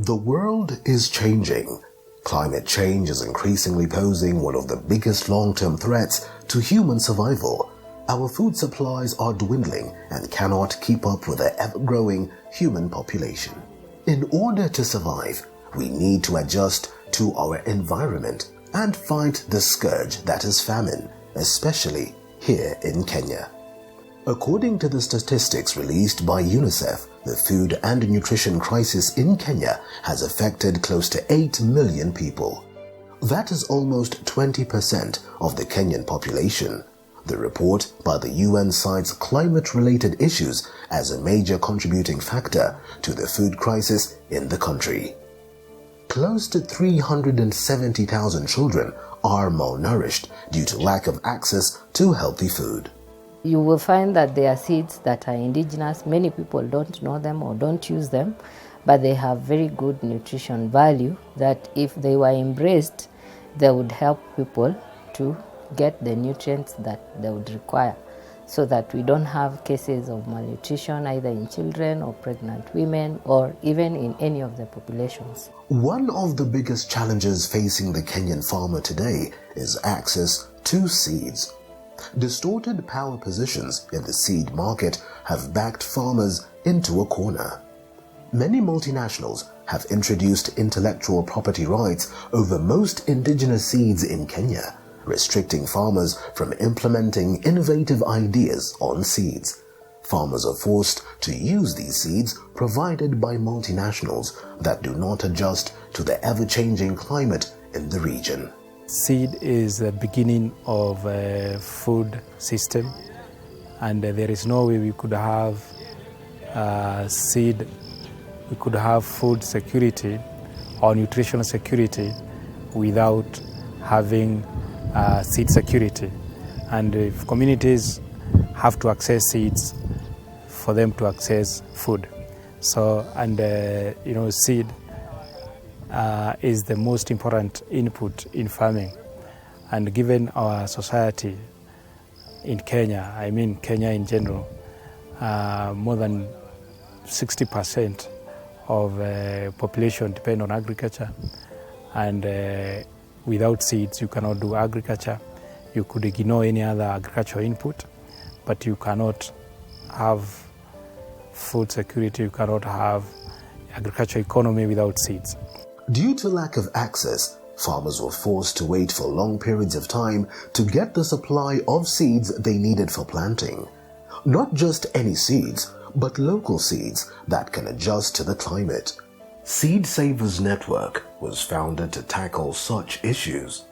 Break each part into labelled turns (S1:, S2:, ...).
S1: The world is changing. Climate change is increasingly posing one of the biggest long-term threats to human survival. Our food supplies are dwindling and cannot keep up with the ever-growing human population. In order to survive, we need to adjust to our environment and fight the scourge that is famine, especially here in Kenya. According to the statistics released by UNICEF, the food and nutrition crisis in Kenya has affected close to 8 million people. That is almost 20% of the Kenyan population. The report by the UN cites climate-related issues as a major contributing factor to the food crisis in the country. Close to 370,000 children are malnourished due to lack of access to healthy food.
S2: You will find that there are seeds that are indigenous. Many people don't know them or don't use them, but they have very good nutrition value that if they were embraced, they would help people to get the nutrients that they would require so that we don't have cases of malnutrition either in children or pregnant women or even in any of the populations.
S1: One of the biggest challenges facing the Kenyan farmer today is access to seeds. Distorted power positions in the seed market have backed farmers into a corner. Many multinationals have introduced intellectual property rights over most indigenous seeds in Kenya, restricting farmers from implementing innovative ideas on seeds. Farmers are forced to use these seeds provided by multinationals that do not adjust to the ever-changing climate in the region.
S3: Seed is the beginning of a food system, and there is no way we could have seed, we could have food security or nutritional security without having seed security. And if communities have to access seeds for them to access food. So, seed is the most important input in farming. And given our society in Kenya, I mean Kenya in general, more than 60% of population depend on agriculture, and without seeds you cannot do agriculture. You could ignore any other agricultural input, but you cannot have food security, you cannot have agricultural economy without seeds.
S1: Due to lack of access, farmers were forced to wait for long periods of time to get the supply of seeds they needed for planting. Not just any seeds, but local seeds that can adjust to the climate. Seed Savers Network was founded to tackle such issues.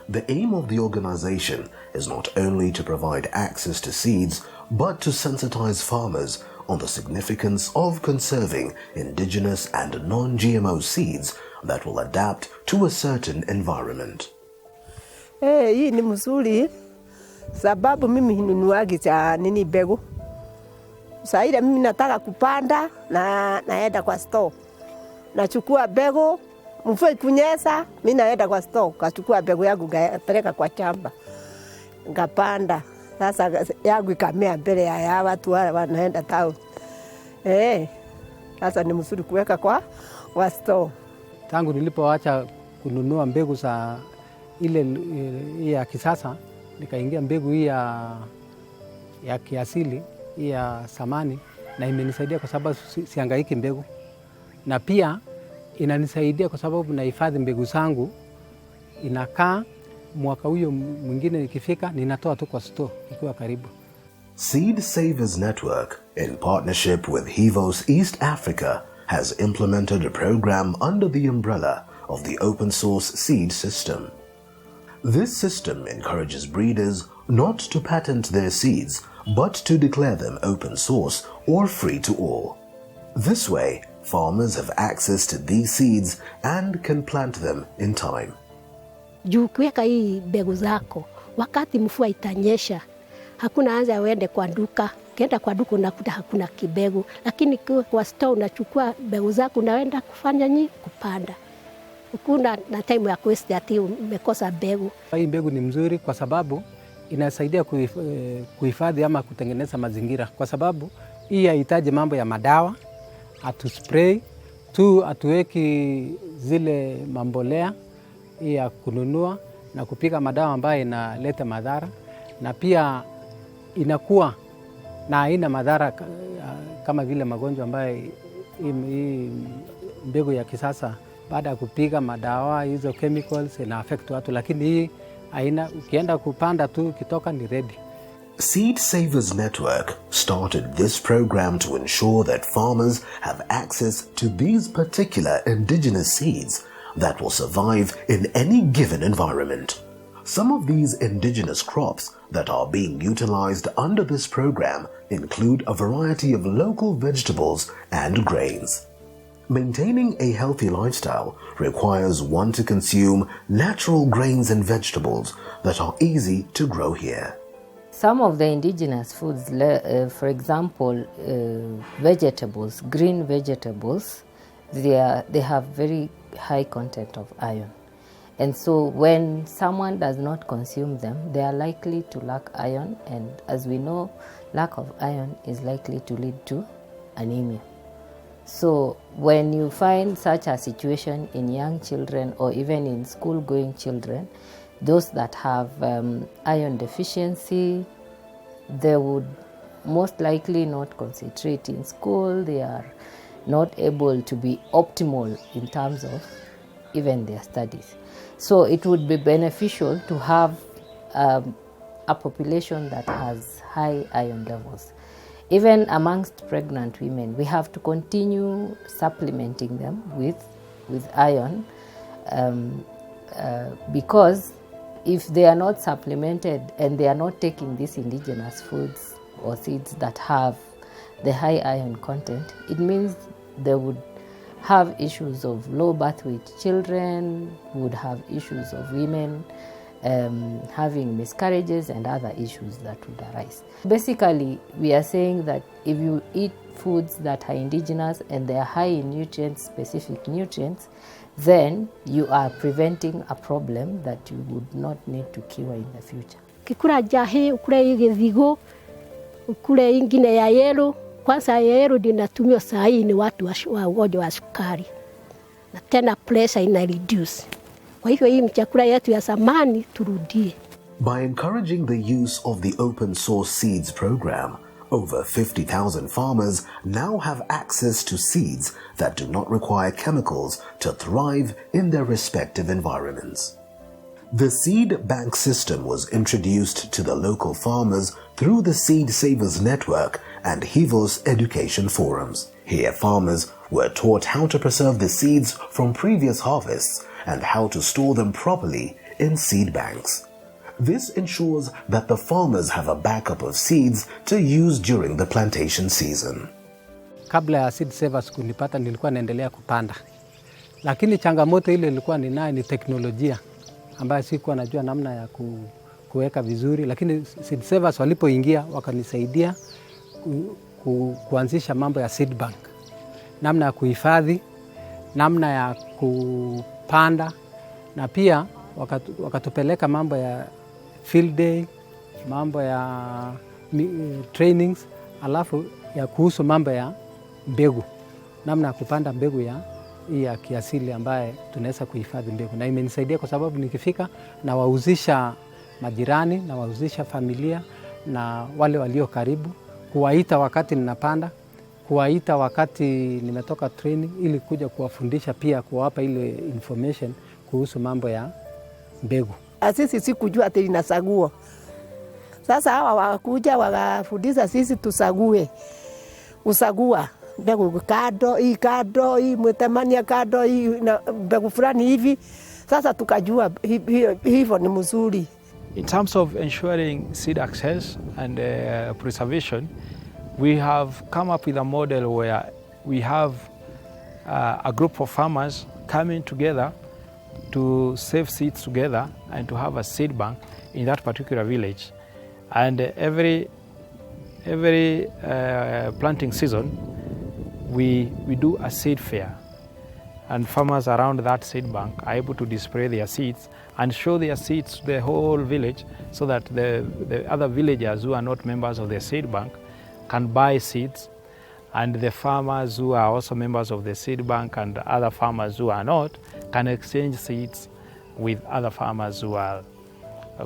S1: The aim of the organization is not only to provide access to seeds, but to sensitize farmers on the significance of conserving indigenous and non-GMO seeds that will adapt to a certain environment.
S4: Hii ni mzuri sababu mimi hinunuagi cha nini mbegu. Saida mimi nataka kupanda na naenda kwa store. Nachukua mbegu, mvua ikunyesha, mimi naenda kwa store, kachukua mbegu yangu ngapeleka kwa shamba. Ngapanda. Sasa yangu ikamea mbele ya watu wale wanaenda town. Sasa ni mzuri kuweka kwa store.
S5: Tangu nilipoacha kununua mbegu za ile ya kisasa, nikaingia mbegu hii ya kiasili, hii ya samani, na imenisaidia kwa sababu sihangaiki mbegu. Na pia inanisaidia kwa sababu nahifadhi mbegu zangu, inakaa mwaka huyo mwingine ikifika ninatoa tu kwa store ikiwa karibu.
S1: Seed Savers Network, in partnership with Hivos East Africa, has implemented a program under the umbrella of the open source seed system. This system encourages breeders not to patent their seeds, but to declare them open source or free to all. This way, farmers have access to these seeds and can plant them in time.
S6: Juu kuweka hii mbegu zako, wakati mvua itanyesha, hakuna haja uende kwa duka. Ukienda kwa duka unakuta hakuna kibegu, lakini kwa store unachukua mbegu zako unaenda kufanya kupanda. Ukuna na time ya kuwaste ati umekosa mbegu.
S5: Hii mbegu ni mzuri kwa sababu inasaidia kuhifadhi ama kutengeneza mazingira, kwa sababu hii haihitaji mambo ya madawa, atu spray tu hatuweki zile mambolea ya kununua na kupiga madawa ambayo inaleta madhara, na pia inakuwa na haina madhara kama vile magonjwa ambayo hii mbegu ya kisasa baada ya kupiga madawa hizo chemicals ina affect watu, lakini hii haina, ukienda kupanda tu kitoka ni ready.
S1: Seed Savers Network started this program to ensure that farmers have access to these particular indigenous seeds that will survive in any given environment. Some of these indigenous crops that are being utilized under this program include a variety of local vegetables and grains. Maintaining a healthy lifestyle requires one to consume natural grains and vegetables that are easy to grow here.
S2: Some of the indigenous foods, for example, vegetables, green vegetables, they have very high content of iron. And so when someone does not consume them, they are likely to lack iron. And as we know, lack of iron is likely to lead to anemia. So when you find such a situation in young children or even in school-going children, those that have iron deficiency, they would most likely not concentrate in school. They are not able to be optimal in terms of even their studies. So it would be beneficial to have a population that has high iron levels. Even amongst pregnant women, we have to continue supplementing them with iron because if they are not supplemented and they are not taking these indigenous foods or seeds that have the high iron content, it means they would have issues of low birth weight children, would have issues of women having miscarriages and other issues that would arise. Basically, we are saying that if you eat foods that are indigenous and they are high in nutrients, specific nutrients, then you are preventing a problem that you would not need to cure in the future.
S6: Kikula jahe, ukule githigu, ukule ingine ya yellow. Kwanza ya yellow dinatumiwa saa hii ni watu wa ugonjwa wa sukari. Na tena pressure ina reduce. Kwa hivyo hii mchakula yetu ya zamani turudie.
S1: By encouraging the use of the open source seeds program, over 50,000 farmers now have access to seeds that do not require chemicals to thrive in their respective environments. The seed bank system was introduced to the local farmers through the Seed Savers Network and Hivos education forums. Here, farmers were taught how to preserve the seeds from previous harvests and how to store them properly in seed banks. This ensures that the farmers have a backup of seeds to use during the plantation season.
S5: Kabla ya Seed Savers kunipata nilikuwa naendelea kupanda. Lakini changamoto ile ilikuwa ninayo ni teknolojia ambayo sikuwa najua namna ya kuweka vizuri, lakini Seed Savers walipoingia wakanisaidia kuanzisha mambo ya seed bank. Namna ya kuhifadhi, namna ya kupanda, na pia wakatupeleka mambo ya field day, mambo ya trainings, alafu ya kuhusu mambo ya mbegu, namna ya kupanda mbegu ya kiasili ambaye tunaweza kuhifadhi mbegu. Na imenisaidia kwa sababu nikifika na wauzisha majirani na wauzisha familia na wale walio karibu, kuwaita wakati ninapanda, kuwaita wakati nimetoka training, ili kuja kuwafundisha pia, kuwapa ile information kuhusu mambo ya mbegu.
S4: Sisi sikujua ati linasagua. Sasa hawa wakuja wakafundisha sisi tusague. Usagua mbegu kado, hii mwitemania kado, hii mbegu fulani hivi. Sasa tukajua hivyo ni mzuri.
S3: In terms of ensuring seed access and preservation, we have come up with a model where we have a group of farmers coming together to save seeds together and to have a seed bank in that particular village. And every planting season, we do a seed fair, and farmers around that seed bank are able to display their seeds and show their seeds to the whole village, so that the other villagers who are not members of the seed bank can buy seeds and the farmers who are also members of the seed bank and other farmers who are not can exchange seeds with other farmers who are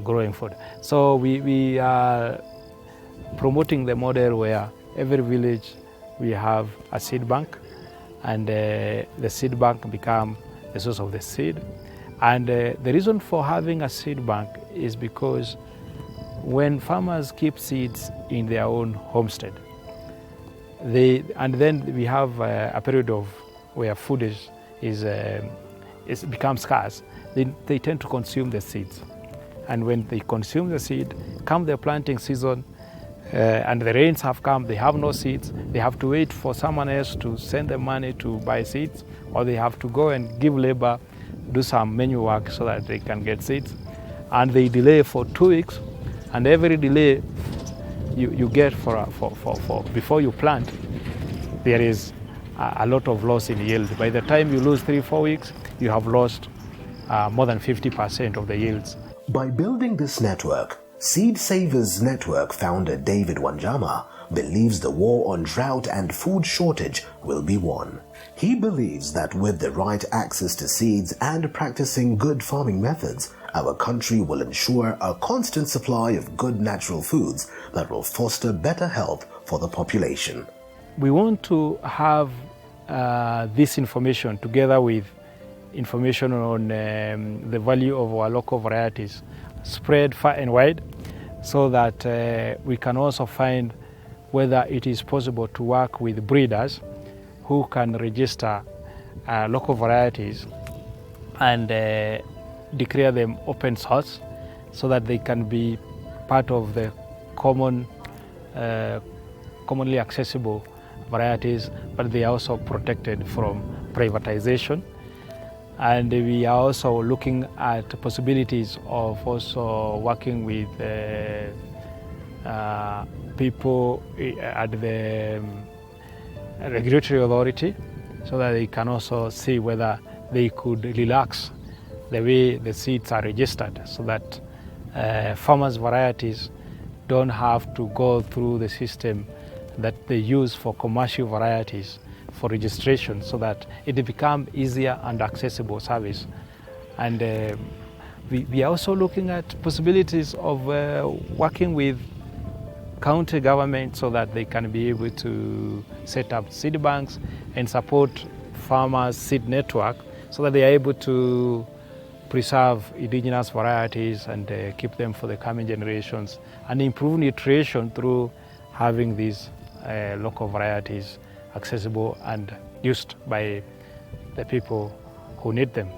S3: growing food. So we are promoting the model where every village we have a seed bank, and the seed bank become the source of the seed. And the reason for having a seed bank is because when farmers keep seeds in their own homestead, and then we have a period of where food is becomes scarce, they tend to consume the seeds. And when they consume the seed, come the planting season, and the rains have come, they have no seeds, they have to wait for someone else to send them money to buy seeds, or they have to go and give labor, do some manual work so that they can get seeds. And they delay for 2 weeks, and every delay you get for before you plant, there is a lot of loss in yield. By the time you lose 3-4 weeks, you have lost more than 50% of the yields.
S1: By building this network, Seed Savers Network founder David Wanjama believes the war on drought and food shortage will be won. He believes that with the right access to seeds and practicing good farming methods, our country will ensure a constant supply of good natural foods that will foster better health for the population.
S3: We want to have this information together with information on the value of our local varieties spread far and wide, so that we can also find whether it is possible to work with breeders who can register local varieties and declare them open source, so that they can be part of the commonly accessible varieties, but they are also protected from privatization. And we are also looking at possibilities of also working with people at the regulatory authority, so that they can also see whether they could relax the way the seeds are registered, so that farmers' varieties don't have to go through the system that they use for commercial varieties for registration, so that it becomes easier and accessible service. And we are also looking at possibilities of working with county government, so that they can be able to set up seed banks and support farmers' seed network, so that they are able to preserve indigenous varieties and keep them for the coming generations, and improve nutrition through having these local varieties accessible and used by the people who need them.